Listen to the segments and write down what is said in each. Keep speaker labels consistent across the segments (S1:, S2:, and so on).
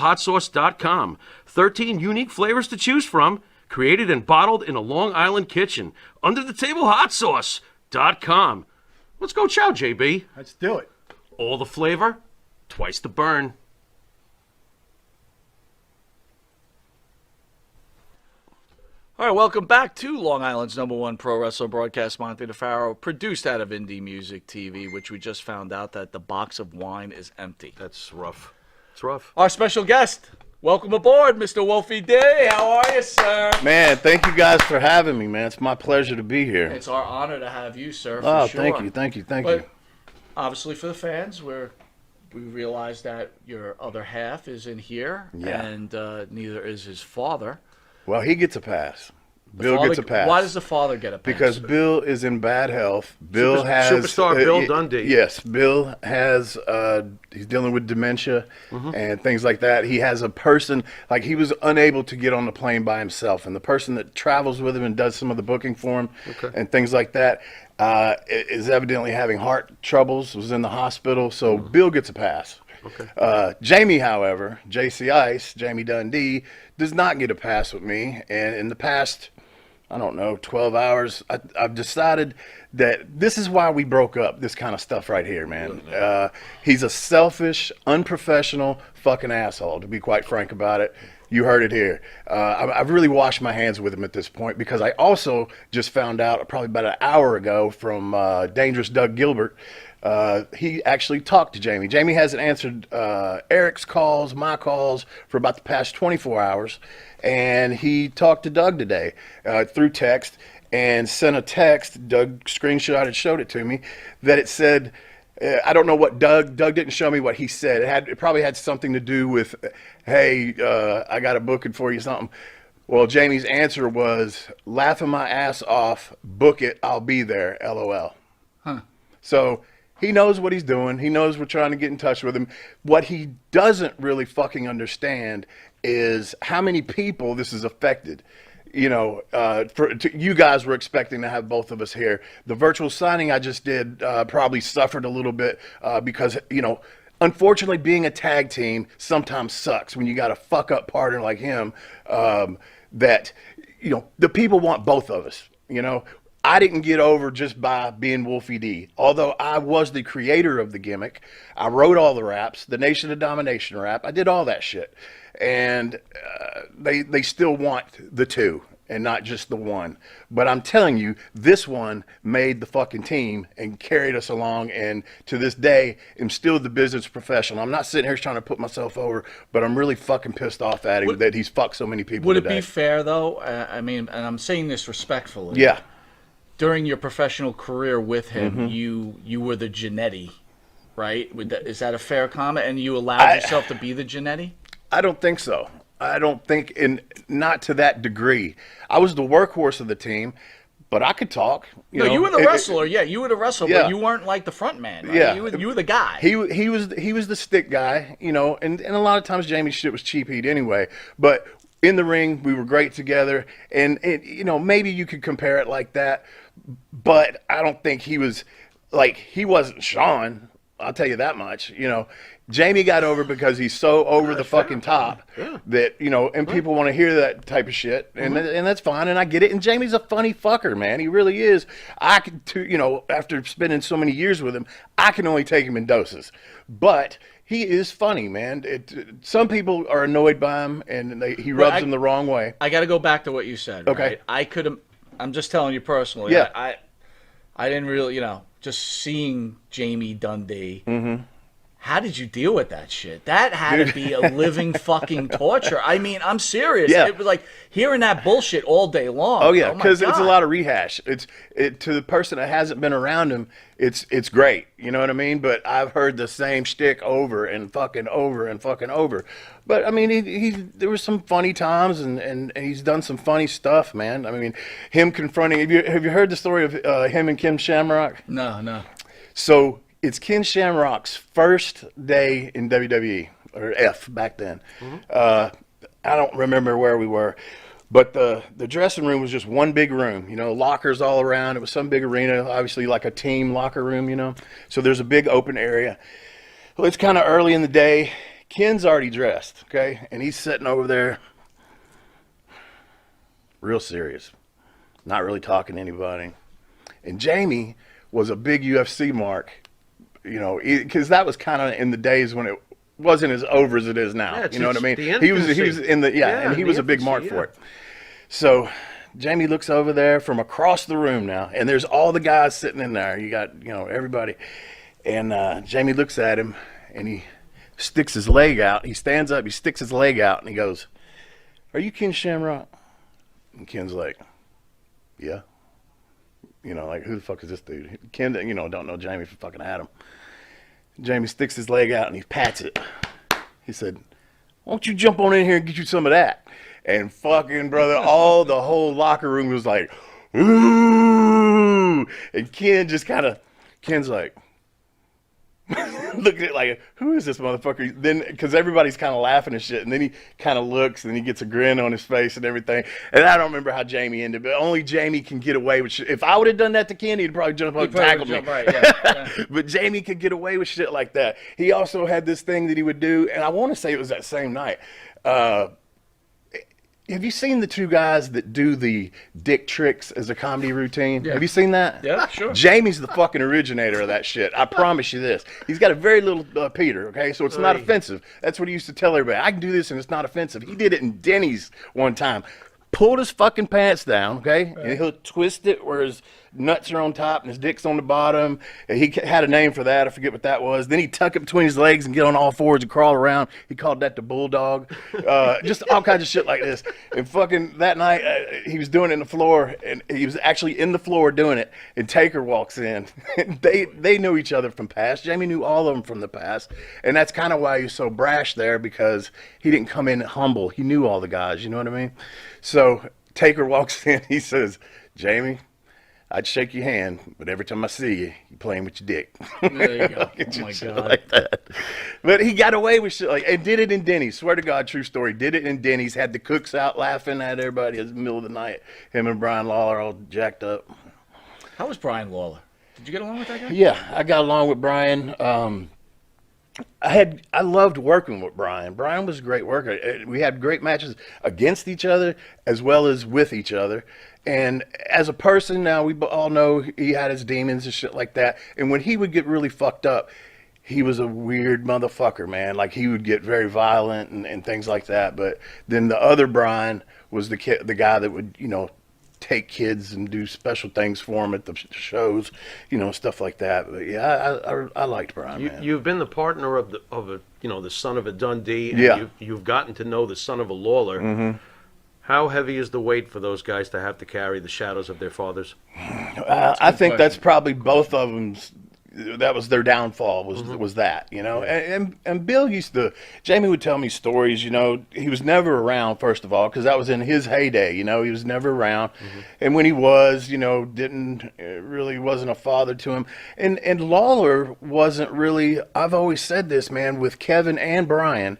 S1: untoldhotsauce.com. 13 unique flavors to choose from, created and bottled in a Long Island kitchen. Underthetable.hotsauce.com. Let's go chow, JB.
S2: Let's do it.
S1: All the flavor, twice the burn.
S3: All right, welcome back to Long Island's #1 pro wrestling broadcast, Monte DeFaro, produced out of Indie Music TV, which we just found out that the box of wine is empty.
S1: That's rough. It's rough.
S3: Our special guest, welcome aboard, Mr. Wolfie D. How are you, sir?
S2: Man, thank you guys for having me, man. It's my pleasure to be here.
S3: It's our honor to have you, sir, for sure.
S2: Thank you.
S3: Obviously, for the fans, we realize that your other half is in here, and neither is his father.
S2: Well, he gets a pass. Bill gets a pass.
S3: Why does the father get a pass?
S2: Because Bill is in bad health. Bill has
S1: Superstar Bill Dundee.
S2: Yes, Bill has. He's dealing with dementia and things like that. He has a person, like, he was unable to get on the plane by himself, and the person that travels with him and does some of the booking for him and things like that is evidently having heart troubles. Was in the hospital, so Bill gets a pass. Jamie, however, JC Ice, Jamie Dundee, does not get a pass with me. And in the past, I don't know, 12 hours, I've decided that this is why we broke up, this kind of stuff right here, man. He's a selfish, unprofessional fucking asshole, to be quite frank about it. You heard it here. I've really washed my hands with him at this point, because I also just found out probably about an hour ago from Dangerous Doug Gilbert. He actually talked to Jamie. Jamie hasn't answered Eric's calls, my calls, for about the past 24 hours. And he talked to Doug today through text and sent a text. Doug screenshot and showed it to me, that it said, I don't know what Doug didn't show me what he said. It probably had something to do with, hey, I got a booking for you, something. Well, Jamie's answer was, laughing my ass off, book it, I'll be there, LOL. So he knows what he's doing. He knows we're trying to get in touch with him. What he doesn't really fucking understand is how many people this has affected. You know, you guys were expecting to have both of us here. The virtual signing I just did probably suffered a little bit because, you know, unfortunately being a tag team sometimes sucks when you got a fuck up partner like him that, you know, the people want both of us, you know. I didn't get over just by being Wolfie D. Although I was the creator of the gimmick, I wrote all the raps, the Nation of Domination rap. I did all that shit. And they still want the two and not just the one. But I'm telling you, this one made the fucking team and carried us along. And to this day, I'm still the business professional. I'm not sitting here trying to put myself over, but I'm really fucking pissed off at him that he's fucked so many people today.
S3: Would it be fair, though? I mean, and I'm saying this respectfully.
S2: Yeah.
S3: During your professional career with him, you were the Genetti, right? Is that a fair comment? And you allowed yourself to be the Genetti?
S2: I don't think so. I don't think, not to that degree. I was the workhorse of the team, but I could talk.
S3: You were the wrestler. You were the wrestler, but you weren't like the front man. Right?
S2: Yeah,
S3: you were the guy.
S2: He was the stick guy, you know. And a lot of times Jamie's shit was cheap heat anyway, but. In the ring, we were great together, and you know, maybe you could compare it like that, but I don't think he wasn't Sean. I'll tell you that much. You know, Jamie got over because he's so over the fucking top that, you know, and people want to hear that type of shit, and that's fine, and I get it. And Jamie's a funny fucker, man. He really is. I could, you know, after spending so many years with him, I can only take him in doses, but. He is funny, man. Some people are annoyed by him, and he rubs them the wrong way.
S3: I got to go back to what you said.
S2: Okay.
S3: Right? I'm just telling you personally.
S2: Yeah.
S3: I didn't really, you know, just seeing Jamie Dundee. How did you deal with that shit? That had to be a living fucking torture. I mean, I'm serious.
S2: Yeah.
S3: It was like hearing that bullshit all day long.
S2: Oh yeah, because it's a lot of rehash. To the person that hasn't been around him, it's great. You know what I mean? But I've heard the same shtick over and fucking over and fucking over. But I mean, there were some funny times, and he's done some funny stuff, man. I mean, him confronting. Have you heard the story of him and Kim Shamrock?
S3: No.
S2: So. It's Ken Shamrock's first day in WWE, or F back then. I don't remember where we were, but the dressing room was just one big room, you know, lockers all around. It was some big arena, obviously like a team locker room, you know. So there's a big open area. Well, it's kind of early in the day. Ken's already dressed, okay? And he's sitting over there real serious, not really talking to anybody. And Jamie was a big UFC mark, you know, because that was kind of in the days when it wasn't as over as it is now.
S1: Yeah,
S2: you know what I mean?
S1: he
S2: was in the and he was a big mark for it. So Jamie looks over there from across the room now, and there's all the guys sitting in there. You got, you know, everybody. And Jamie looks at him, and he sticks his leg out. He stands up, he sticks his leg out, and he goes, "Are you Ken Shamrock?" And Ken's like, "Yeah." You know, like, who the fuck is this dude? Ken, you know, don't know Jamie from fucking Adam. Jamie sticks his leg out, and he pats it. He said, "Why don't you jump on in here and get you some of that?" And fucking, brother, the whole locker room was like, "Ooh!" And Ken just Ken's like, looking at it like, who is this motherfucker? Then, because everybody's kind of laughing and shit, and then he kind of looks, and he gets a grin on his face and everything. And I don't remember how Jamie ended, but only Jamie can get away with shit. If I would have done that to Ken, he'd probably jump up and tackle me.
S3: Right, yeah.
S2: But Jamie could get away with shit like that. He also had this thing that he would do, and I want to say it was that same night. Have you seen the two guys that do the dick tricks as a comedy routine?
S3: Yeah.
S2: Have you seen that?
S3: Yeah, sure.
S2: Jamie's the fucking originator of that shit. I promise you this. He's got a very little Peter, okay? So it's not offensive. That's what he used to tell everybody. I can do this and it's not offensive. He did it in Denny's one time. Pulled his fucking pants down, okay? And he'll twist it where his nuts are on top and his dick's on the bottom. And he had a name for that. I forget what that was. Then he'd tuck it between his legs and get on all fours and crawl around. He called that the bulldog. Just all kinds of shit like this. And fucking that night, he was doing it in the floor. And he was actually in the floor doing it. And Taker walks in. And they knew each other from past. Jamie knew all of them from the past. And that's kind of why he was so brash there, because he didn't come in humble. He knew all the guys. You know what I mean? So Taker walks in, he says, "Jamie, I'd shake your hand, but every time I see you, you're playing with your dick."
S3: There you go. Oh my
S2: Shit
S3: God.
S2: like that. But he got away with shit like, and did it in Denny's. Swear to God, true story. Did it in Denny's. Had the cooks out laughing at everybody. It was the middle of the night. Him and Brian Lawler all jacked up.
S3: How was Brian Lawler? Did you get along with that guy?
S2: Yeah, I got along with Brian. I loved working with Brian. Brian was a great worker. We had great matches against each other as well as with each other. And as a person, now we all know he had his demons and shit like that. And when he would get really fucked up, he was a weird motherfucker, man. Like, he would get very violent and things like that. But then the other Brian was the guy that would, you know, take kids and do special things for them at the shows, you know, stuff like that. But yeah, I liked Brian, man.
S1: You've been the partner of a you know, the son of a Dundee, and
S2: Yeah.
S1: you've gotten to know the son of a Lawler. Mm-hmm. How heavy is the weight for those guys to have to carry the shadows of their fathers?
S2: I think that's probably both of them's. That was their downfall, was that, you know. And Bill Jamie would tell me stories, you know. He was never around, first of all, because that was in his heyday, you know. He was never around. And when he was, you know, wasn't a father to him. And Lawler wasn't really, I've always said this, man, with Kevin and Brian,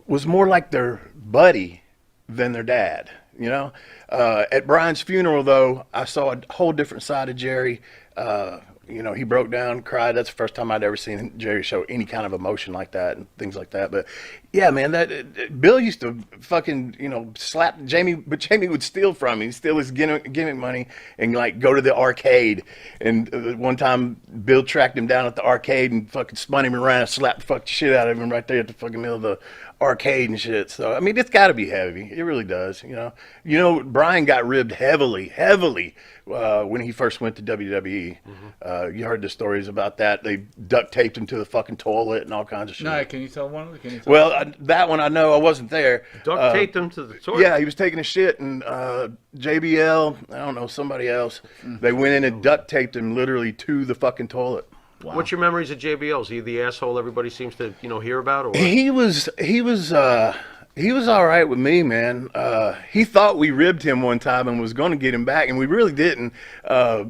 S2: was more like their buddy than their dad, you know. At Brian's funeral, though, I saw a whole different side of Jerry. You know, he broke down, cried. That's the first time I'd ever seen Jerry show any kind of emotion like that and things like that. But yeah, man, Bill used to fucking, you know, slap Jamie, but Jamie would steal from him. He'd steal his gimmick money and like go to the arcade. And one time Bill tracked him down at the arcade and fucking spun him around and slapped the fucking shit out of him right there at the fucking middle of the arcade and shit. So I mean, it's got to be heavy. It really does. You know, Brian got ribbed heavily when he first went to WWE. You heard the stories about that. They duct taped him to the fucking toilet and all kinds of shit.
S3: No, can you tell one?
S2: That one I know. I wasn't there.
S1: Duct taped him to the toilet?
S2: Yeah, he was taking a shit, and JBL, I don't know, somebody else, they went in and duct taped him literally to the fucking toilet.
S1: Wow. What's your memories of JBL? Is he the asshole everybody seems to, you know, hear about? Or what?
S2: He was all right with me, man. He thought we ribbed him one time and was going to get him back, and we really didn't.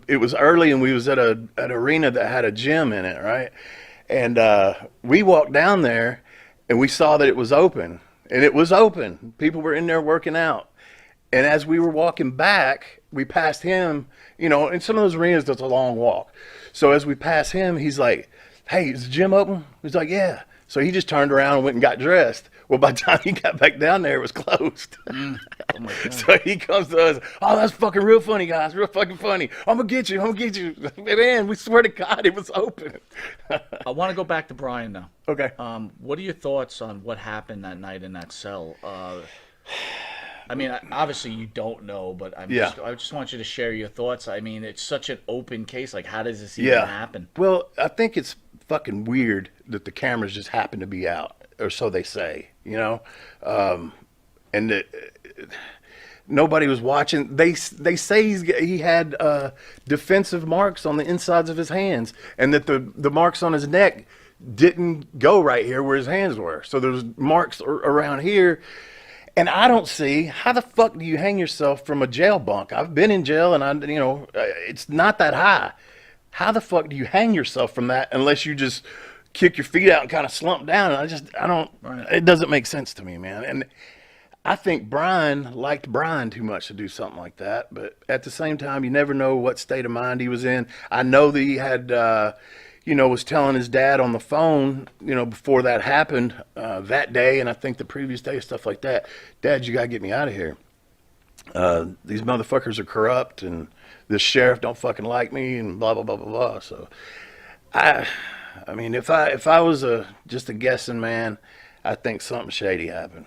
S2: It was early, and we was at an arena that had a gym in it, right? And we walked down there, and we saw that it was open, and it was open. People were in there working out. And as we were walking back, we passed him. You know, in some of those arenas, there's a long walk. So as we pass him, he's like, "Hey, is the gym open?" He's like, "Yeah." So he just turned around and went and got dressed. Well, by the time he got back down there, it was closed.
S3: Oh my God.
S2: So he comes to us, oh, that's fucking real funny, guys, real fucking funny. I'm going to get you. Man, we swear to God, it was open.
S3: I want to go back to Brian now.
S2: Okay.
S3: What are your thoughts on what happened that night in that cell? I mean, obviously you don't know, but I just want you to share your thoughts. I mean, it's such an open case. Like, how does this even happen?
S2: Well, I think it's fucking weird that the cameras just happen to be out, or so they say, you know, and that nobody was watching. They say he had defensive marks on the insides of his hands, and that the marks on his neck didn't go right here where his hands were. So there's marks around here. And I don't see, how the fuck do you hang yourself from a jail bunk? I've been in jail, and it's not that high. How the fuck do you hang yourself from that unless you just kick your feet out and kind of slump down? And I don't. Right. It doesn't make sense to me, man. And I think Brian liked Brian too much to do something like that. But at the same time, you never know what state of mind he was in. I know that he had, was telling his dad on the phone, before that happened that day, and I think the previous day, stuff like that. Dad, you got to get me out of here. These motherfuckers are corrupt, and this sheriff don't fucking like me, and blah, blah, blah, blah, blah. So, I mean, if I was just a guessing man, I think something shady happened.